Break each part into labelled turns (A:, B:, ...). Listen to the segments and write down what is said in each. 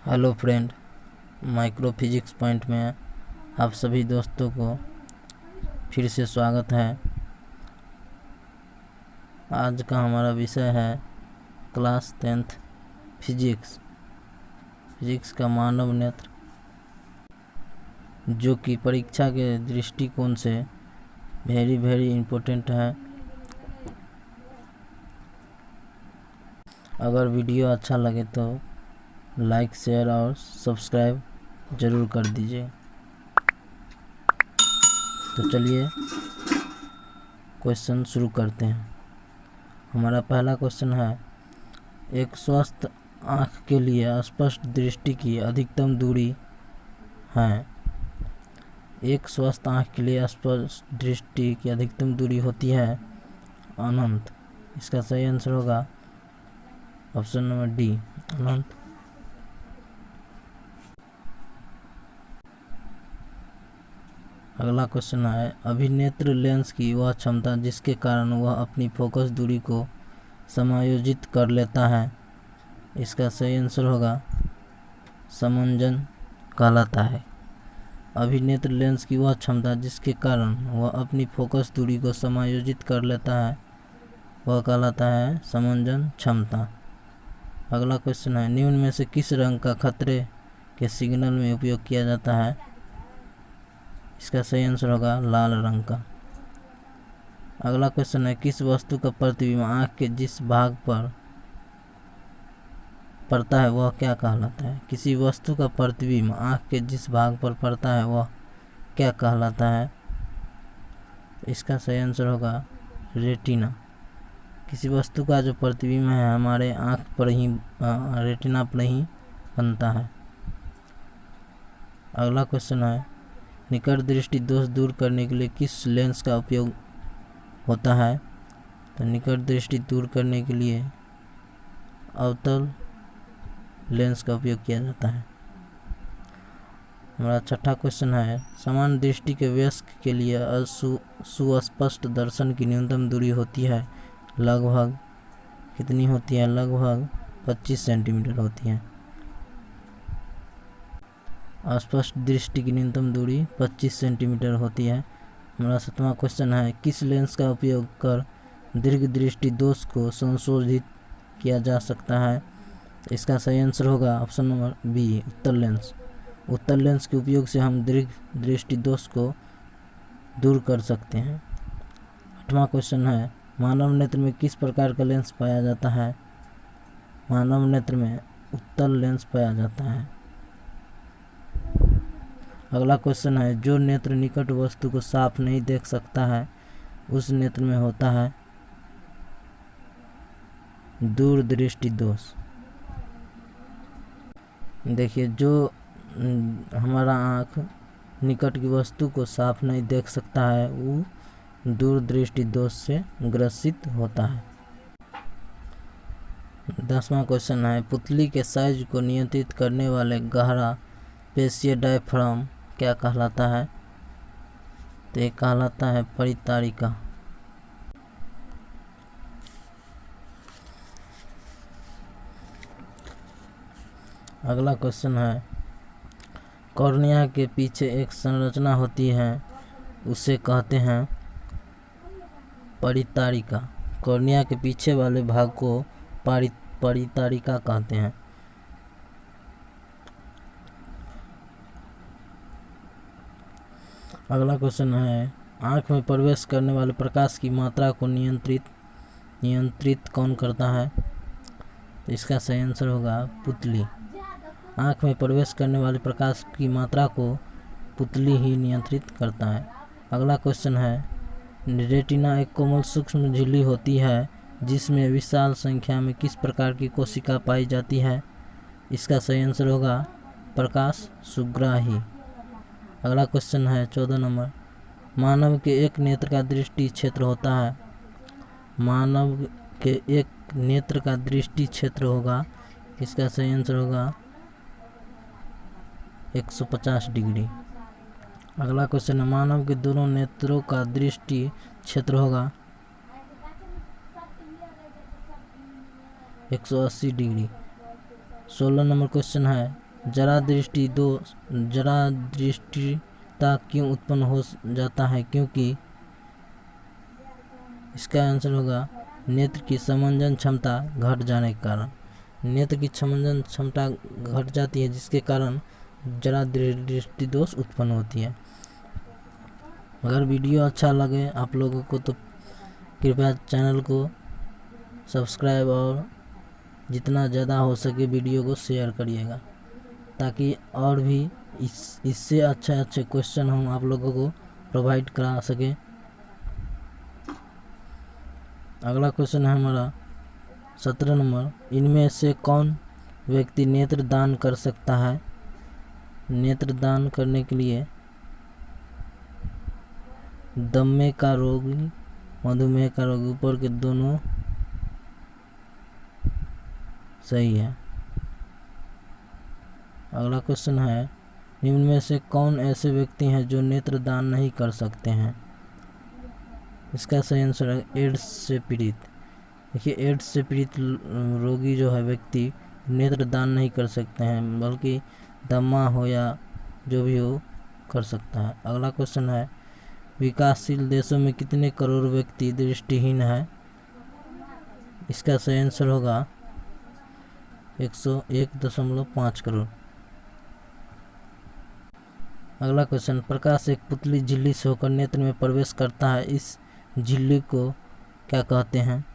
A: Hello friend, micro physics point में आप सभी दोस्तों को फिर से स्वागत है। आज का हमारा विषय है क्लास 10th फिजिक्स का मानव नेत्र, जो कि परीक्षा के दृष्टिकोण से वेरी इम्पोर्टेंट है। अगर वीडियो अच्छा लगे तो लाइक, शेयर और सब्सक्राइब ज़रूर कर दीजिए। तो चलिए क्वेश्चन शुरू करते हैं। हमारा पहला क्वेश्चन है, एक स्वस्थ आँख के लिए स्पष्ट दृष्टि की अधिकतम दूरी है। एक स्वस्थ आँख के लिए स्पष्ट दृष्टि की अधिकतम दूरी होती है अनंत। इसका सही आंसर होगा ऑप्शन नंबर डी, अनंत। अगला क्वेश्चन है, अभिनेत्र लेंस की वह क्षमता जिसके कारण वह अपनी फोकस दूरी को समायोजित कर लेता है। इसका सही आंसर होगा समंजन कहलाता है। अभिनेत्र लेंस की वह क्षमता जिसके कारण वह अपनी फोकस दूरी को समायोजित कर लेता है, वह कहलाता है समंजन क्षमता। अगला क्वेश्चन है, निम्न में से किस रंग का खतरे के सिग्नल में उपयोग किया जाता है। इसका सही आंसर होगा लाल रंग का। अगला क्वेश्चन है, किस वस्तु का प्रतिबिंब आँख के जिस भाग पर पड़ता है वह क्या कहलाता है। किसी वस्तु का प्रतिबिंब आँख के जिस भाग पर पड़ता है वह क्या कहलाता है। इसका सही आंसर होगा रेटिना। किसी वस्तु का जो प्रतिबिंब है हमारे आँख पर ही, रेटिना पर ही बनता है। अगला क्वेश्चन है, निकट दृष्टि दोष दूर करने के लिए किस लेंस का उपयोग होता है। तो निकट दृष्टि दूर करने के लिए अवतल लेंस का उपयोग किया जाता है। हमारा छठा क्वेश्चन है, समान दृष्टि के वयस्क के लिए सुस्पष्ट दर्शन की न्यूनतम दूरी होती है लगभग कितनी होती है। लगभग 25 सेंटीमीटर होती है। अस्पष्ट दृष्टि की न्यूनतम दूरी 25 सेंटीमीटर होती है। हमारा सातवां क्वेश्चन है, किस लेंस का उपयोग कर दीर्घ दृष्टि दोष को संशोधित किया जा सकता है। इसका सही आंसर होगा ऑप्शन नंबर बी, उत्तल लेंस। उत्तल लेंस के उपयोग से हम दीर्घ दृष्टि दोष को दूर कर सकते हैं। आठवां क्वेश्चन है, मानव नेत्र में किस प्रकार का लेंस पाया जाता है। मानव नेत्र में उत्तल लेंस पाया जाता है। अगला क्वेश्चन है, जो नेत्र निकट वस्तु को साफ नहीं देख सकता है उस नेत्र में होता है दूर दृष्टि दोष। देखिए, जो हमारा आँख निकट की वस्तु को साफ नहीं देख सकता है वो दूर दृष्टि दोष से ग्रसित होता है। 10वां क्वेश्चन है, पुतली के साइज को नियंत्रित करने वाले गहरा पेशीय डायफ्राम क्या कहलाता है। तो ये कहलाता है परितारिका। अगला क्वेश्चन है, कॉर्निया के पीछे एक संरचना होती है उसे कहते हैं परितारिका। कॉर्निया के पीछे वाले भाग को परितारिका कहते हैं। अगला क्वेश्चन है, आँख में प्रवेश करने वाले प्रकाश की मात्रा को नियंत्रित कौन करता है। तो इसका सही आंसर होगा पुतली। आँख में प्रवेश करने वाले प्रकाश की मात्रा को पुतली ही नियंत्रित करता है। अगला क्वेश्चन है, रेटिना एक कोमल सूक्ष्म झिल्ली होती है जिसमें विशाल संख्या में किस प्रकार की कोशिका पाई जाती है। इसका सही आंसर होगा प्रकाश सुग्राही। अगला क्वेश्चन है 14 नंबर, मानव के एक नेत्र का दृष्टि क्षेत्र होता है। मानव के एक नेत्र का दृष्टि क्षेत्र होगा, इसका सही आंसर होगा 150 डिग्री। अगला क्वेश्चन है, मानव के दोनों नेत्रों का दृष्टि क्षेत्र होगा 180 डिग्री। 16 नंबर क्वेश्चन है, जरा दृष्टिता क्यों उत्पन्न हो जाता है? क्योंकि इसका आंसर होगा नेत्र की समंजन क्षमता घट जाने के कारण। नेत्र की समंजन क्षमता घट जाती है, जिसके कारण जरा दृष्टि दोष उत्पन्न होती है। अगर वीडियो अच्छा लगे आप लोगों को तो कृपया चैनल को सब्सक्राइब और जितना ज़्यादा हो सके वीडियो को शेयर करिएगा, ताकि और भी इससे अच्छे क्वेश्चन हम आप लोगों को प्रोवाइड करा सकें। अगला क्वेश्चन है हमारा 17 नंबर, इनमें से कौन व्यक्ति नेत्र दान कर सकता है? नेत्र दान करने के लिए दमे का रोगी, मधुमेह का रोगी, ऊपर के दोनों सही है। अगला क्वेश्चन है, निम्न में से कौन ऐसे व्यक्ति हैं जो नेत्र दान नहीं कर सकते हैं? इसका सही आंसर है एड्स से पीड़ित। देखिए, एड्स से पीड़ित रोगी जो है व्यक्ति नेत्र दान नहीं कर सकते हैं, बल्कि दमा हो या जो भी हो कर सकता है। अगला क्वेश्चन है, विकासशील देशों में कितने करोड़ व्यक्ति दृष्टिहीन है? इसका सही आंसर होगा 101.5 करोड़। अगला क्वेश्चन, प्रकाश एक पुतली झिल्ली से होकर नेत्र में प्रवेश करता है, इस झिल्ली को क्या कहते हैं?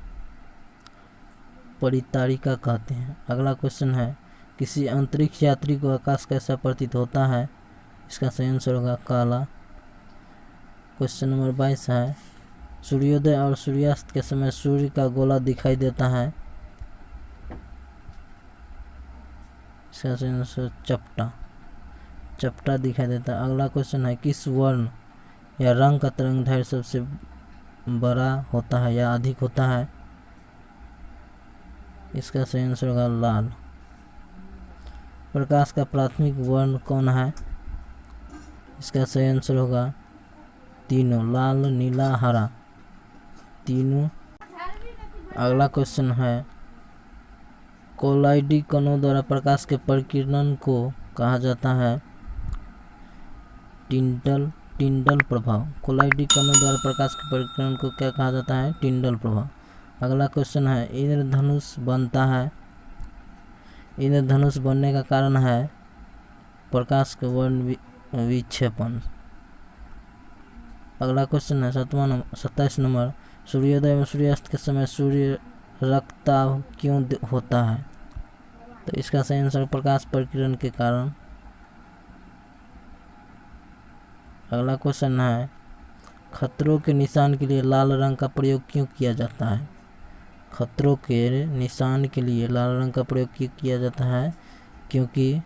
A: परितारिका कहते हैं। अगला क्वेश्चन है, किसी अंतरिक्ष यात्री को आकाश कैसा प्रतीत होता है? इसका सही आंसर होगा काला। क्वेश्चन नंबर 22 है, सूर्योदय और सूर्यास्त के समय सूर्य का गोला दिखाई देता है, इसका सही आंसर चपटा दिखाई देता है। अगला क्वेश्चन है, किस वर्ण या रंग का तरंगदैर्घ्य सबसे बड़ा होता है या अधिक होता है? इसका सही आंसर होगा लाल। प्रकाश का प्राथमिक वर्ण कौन है? इसका सही आंसर होगा तीनों, लाल, नीला, हरा, तीनों। अगला क्वेश्चन है, कोलाइडी कणों द्वारा प्रकाश के परिकिरण को कहा जाता है टिंडल प्रभाव। कोलाइडी कणों द्वारा प्रकाश के परिकिरण को क्या कहा जाता है? टिंडल प्रभाव। अगला क्वेश्चन है, इंद्रधनुष बनता है, इंद्रधनुष बनने का कारण है प्रकाश के वर्ण विक्षेपण। अगला क्वेश्चन है 27 नंबर, सूर्योदय और सूर्यास्त के समय सूर्य रक्ताभ क्यों होता है? तो इसका सही आंसर प्रकाश परिकिरण के कारण। अगला क्वेश्चन है, खतरों के निशान के लिए लाल रंग का प्रयोग क्यों किया जाता है? खतरों के निशान के लिए लाल रंग का प्रयोग क्यों किया जाता है? क्योंकि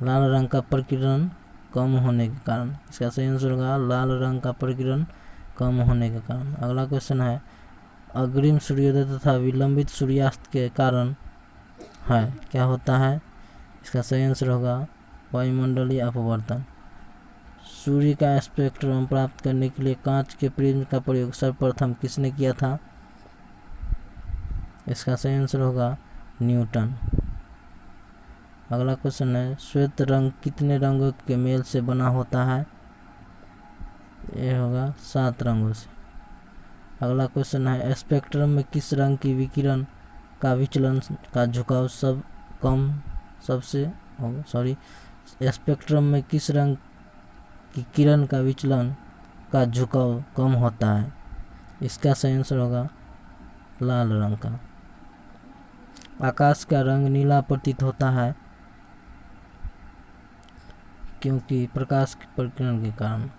A: लाल रंग का परिकिरण कम होने के कारण। इसका सही आंसर होगा लाल रंग का परिकिरण कम होने के कारण। अगला क्वेश्चन है, अग्रिम सूर्योदय तथा विलंबित सूर्यास्त के कारण है क्या होता है? इसका सही आंसर होगा वायुमंडलीय अपवर्तन। सूर्य का स्पेक्ट्रम प्राप्त करने के लिए कांच के प्रिज्म का प्रयोग सर्वप्रथम किसने किया था? इसका सही आंसर होगा न्यूटन। अगला क्वेश्चन है, श्वेत रंग कितने रंगों के मेल से बना होता है? ये होगा 7 रंगों से। अगला क्वेश्चन है, स्पेक्ट्रम में किस रंग की विकिरण का विचलन का झुकाव स्पेक्ट्रम में किस रंग की किरण का विचलन का झुकाव कम होता है? इसका सही आंसर होगा लाल रंग का। आकाश का रंग नीला प्रतीत होता है क्योंकि प्रकाश के परिकिरण के कारण।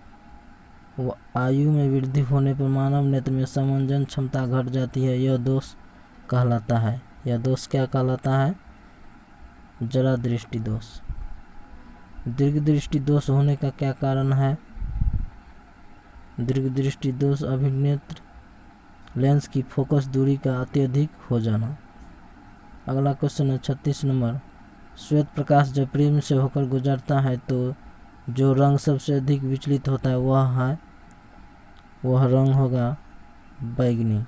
A: आयु में वृद्धि होने पर मानव नेत्र में समंजन क्षमता घट जाती है, यह दोष कहलाता है। यह दोष क्या कहलाता है? जरा दृष्टि दोष। दीर्घ दृष्टि दोष होने का क्या कारण है? दीर्घ दृष्टि दोष अभिनेत्र लेंस की फोकस दूरी का अत्यधिक हो जाना। अगला क्वेश्चन है 36 नंबर, श्वेत प्रकाश जब प्रिज्म से होकर गुजरता है तो जो रंग सबसे अधिक विचलित होता है वह रंग होगा बैगनी।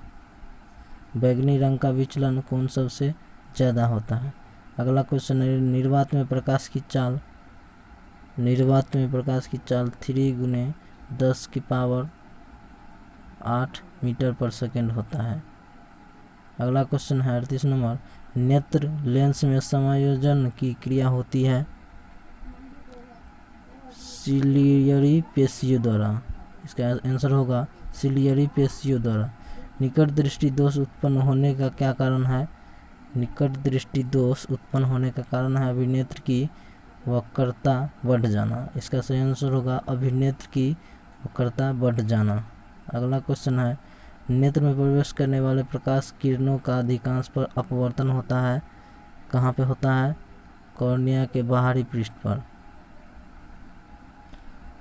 A: बैगनी रंग का विचलन कौन सबसे ज़्यादा होता है? अगला क्वेश्चन है निर्वात में प्रकाश की चाल। निर्वात में प्रकाश की चाल 3 × 10⁸ मीटर पर सेकेंड होता है। अगला क्वेश्चन है 38 नंबर, नेत्र लेंस में समायोजन की क्रिया होती है सिलियरी पेशियों द्वारा। इसका आंसर होगा सिलियरी पेशियों द्वारा। निकट दृष्टि दोष उत्पन्न होने का क्या कारण है? निकट दृष्टि दोष उत्पन्न होने का कारण है अभिनेत्र की वक्रता बढ़ जाना। इसका सही आंसर होगा अभिनेत्र की वक्रता बढ़ जाना। अगला क्वेश्चन है नेत्र में प्रवेश करने वाले प्रकाश किरणों का अधिकांश पर अपवर्तन होता है। कहाँ पे होता है? कॉर्निया के बाहरी पृष्ठ पर।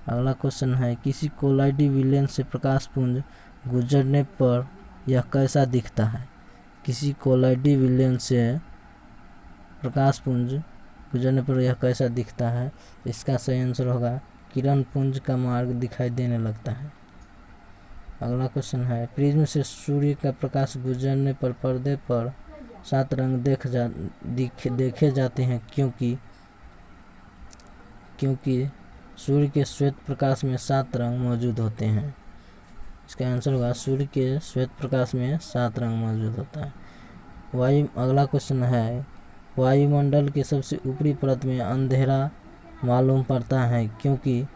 A: अगला क्वेश्चन है किसी कोलाइडी विलेंस से प्रकाश पुंज गुजरने पर यह कैसा दिखता है? किसी कोलाइडी विलेंस से प्रकाश पुंज गुजरने पर यह कैसा दिखता है? इसका सही आंसर होगा किरण पुंज का मार्ग दिखाई देने लगता है। अगला क्वेश्चन है प्रिज्म से सूर्य का प्रकाश गुजरने पर पर्दे पर 7 रंग देखे जाते हैं क्योंकि सूर्य के श्वेत प्रकाश में 7 रंग मौजूद होते हैं। इसका आंसर होगा सूर्य के श्वेत प्रकाश में 7 रंग मौजूद होता है। अगला क्वेश्चन है वायुमंडल के सबसे ऊपरी परत में अंधेरा मालूम पड़ता है क्योंकि।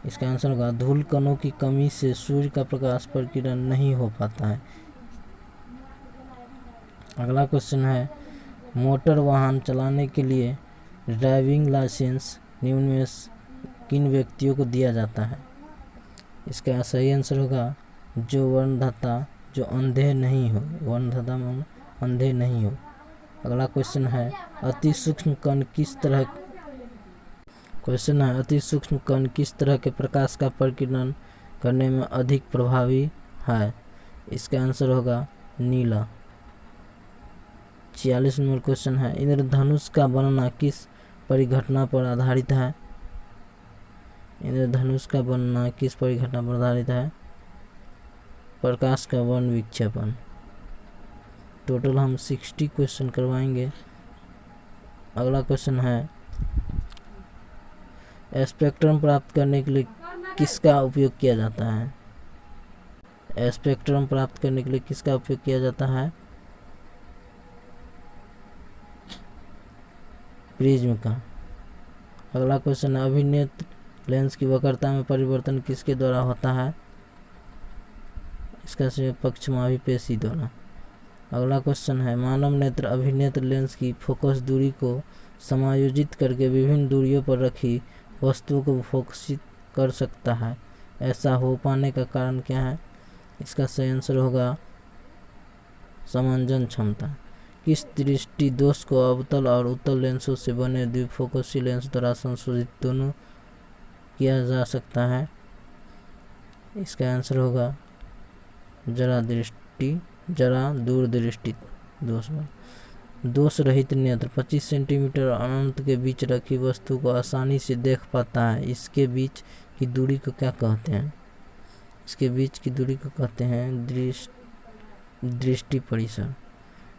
A: इसका आंसर होगा धूल कणों की कमी से सूर्य का प्रकाश परिकिरण नहीं हो पाता है। अगला क्वेश्चन है मोटर वाहन चलाने के लिए ड्राइविंग लाइसेंस निम्न में किन व्यक्तियों को दिया जाता है? इसका सही आंसर होगा जो वर्णदाता जो अंधे नहीं हो, वर्णदाता अंधे नहीं हो। अगला क्वेश्चन है अति सूक्ष्म कण किस तरह के प्रकाश का परिकिरण करने में अधिक प्रभावी है? इसका आंसर होगा नीला। 46 नंबर क्वेश्चन है इंद्रधनुष का बनना किस परिघटना पर आधारित है? इंद्रधनुष का बनना किस परिघटना पर आधारित है? प्रकाश का वर्ण विक्षेपण। टोटल हम 60 क्वेश्चन करवाएंगे। अगला क्वेश्चन है स्पेक्ट्रम प्राप्त करने के लिए किसका उपयोग किया जाता है? स्पेक्ट्रम प्राप्त करने के लिए किसका उपयोग किया जाता है? प्रिज्म का। अगला क्वेश्चन है अभिनेत्र लेंस की वक्रता में परिवर्तन किसके द्वारा होता है? इसका सही पक्षमावी पेशी द्वारा। अगला क्वेश्चन है मानव नेत्र अभिनेत्र लेंस की फोकस दूरी को समायोजित करके विभिन्न दूरियों पर रखी वस्तुओं को फोकसित कर सकता है। ऐसा हो पाने का कारण क्या है? इसका सही आंसर होगा समांजन क्षमता। किस दृष्टि दोष को अवतल और उत्तल लेंसों से बने द्विफोकसी लेंस द्वारा संशोधित दोनों किया जा सकता है? इसका आंसर होगा जरा दूरदृष्टि दोष। दोष रहित नेत्र 25 सेंटीमीटर और अनंत के बीच रखी वस्तु को आसानी से देख पाता है। इसके बीच की दूरी को क्या कहते हैं? इसके बीच की दूरी को कहते हैं दृष्टि परिसर।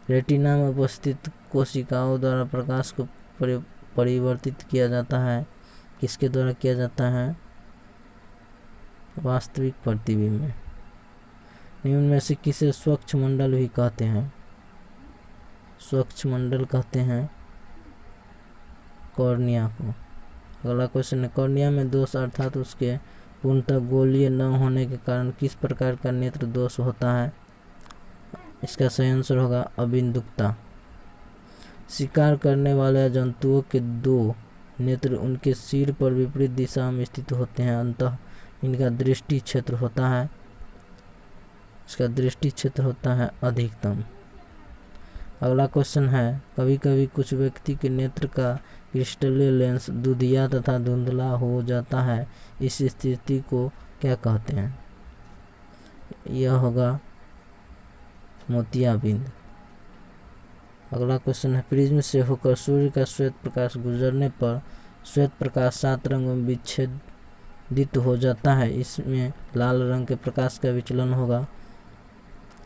A: रेटिना में उपस्थित कोशिकाओं द्वारा प्रकाश को परिवर्तित किया जाता है। किसके द्वारा किया जाता है? वास्तविक प्रतिबिंब में। निम्न में से किसे स्वच्छ मंडल भी कहते हैं? स्वच्छ मंडल कहते हैं कॉर्निया को। अगला क्वेश्चन है कॉर्निया में दोष अर्थात उसके पूर्णतः गोलीय न होने के कारण किस प्रकार का नेत्र दोष होता है? इसका सही आंसर होगा अबिंदुकता। शिकार करने वाले जंतुओं के 2 नेत्र उनके सिर पर विपरीत दिशा में स्थित होते हैं, अतः इनका दृष्टि क्षेत्र होता है। इसका दृष्टि क्षेत्र होता है अधिकतम। अगला क्वेश्चन है कभी कभी कुछ व्यक्ति के नेत्र का क्रिस्टलीय लेंस दुधिया तथा धुंधला हो जाता है। इस स्थिति को क्या कहते हैं? यह होगा मोतियाबिंद। अगला क्वेश्चन है प्रिज्म से होकर सूर्य का श्वेत प्रकाश गुजरने पर श्वेत प्रकाश 7 रंगों में विच्छेदित हो जाता है। इसमें लाल रंग के प्रकाश का विचलन होगा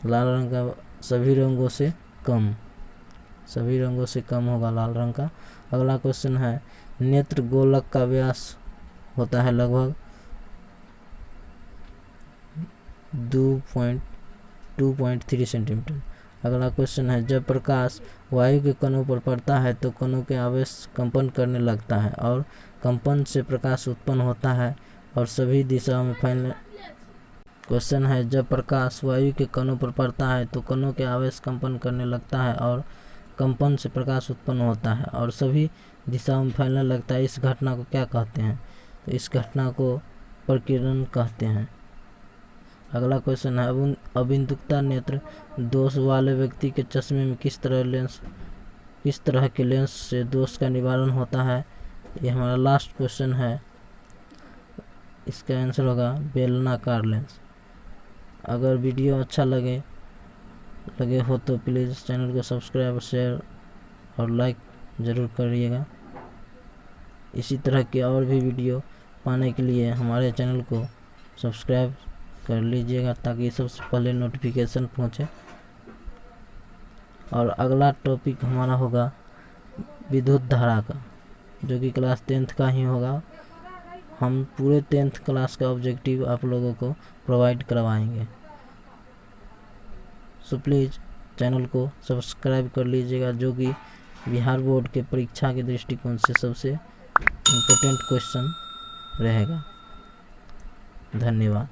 A: लाल रंग का सभी रंगों से कम। सभी रंगों से कम होगा लाल रंग का। अगला क्वेश्चन है, नेत्र गोलक का व्यास होता है लगभग 2.3 सेंटीमीटर। अगला क्वेश्चन है, जब प्रकाश वायु के कणों पर पड़ता है तो कणों के आवेश कंपन करने लगता है और कंपन से प्रकाश उत्पन्न होता है और सभी दिशाओं में फैलने। क्वेश्चन है, जब प्रकाश वायु के कणों पर पड़ता है तो कणों के आवेश कंपन करने लगता है और कंपन से प्रकाश उत्पन्न होता है और सभी दिशाओं में फैलने लगता है। इस घटना को क्या कहते हैं? तो इस घटना को प्रकीर्णन कहते हैं। अगला क्वेश्चन है, अबिंदुकता नेत्र दोष वाले व्यक्ति के चश्मे में किस तरह के लेंस से दोष का निवारण होता है? ये हमारा लास्ट क्वेश्चन है, इसका आंसर होगा बेलनाकार लेंस। अगर वीडियो अच्छा लगे हो तो प्लीज़ चैनल को सब्सक्राइब, शेयर और लाइक ज़रूर करिएगा। इसी तरह के और भी वीडियो पाने के लिए हमारे चैनल को सब्सक्राइब कर लीजिएगा ताकि सबसे पहले नोटिफिकेशन पहुंचे। और अगला टॉपिक हमारा होगा विद्युत धारा का, जो कि क्लास 10th का ही होगा। हम पूरे 10th क्लास का ऑब्जेक्टिव आप लोगों को प्रोवाइड करवाएंगे। सो प्लीज़ चैनल को सब्सक्राइब कर लीजिएगा, जो कि बिहार बोर्ड के परीक्षा के दृष्टिकोण से सबसे इम्पोर्टेंट क्वेश्चन रहेगा। धन्यवाद।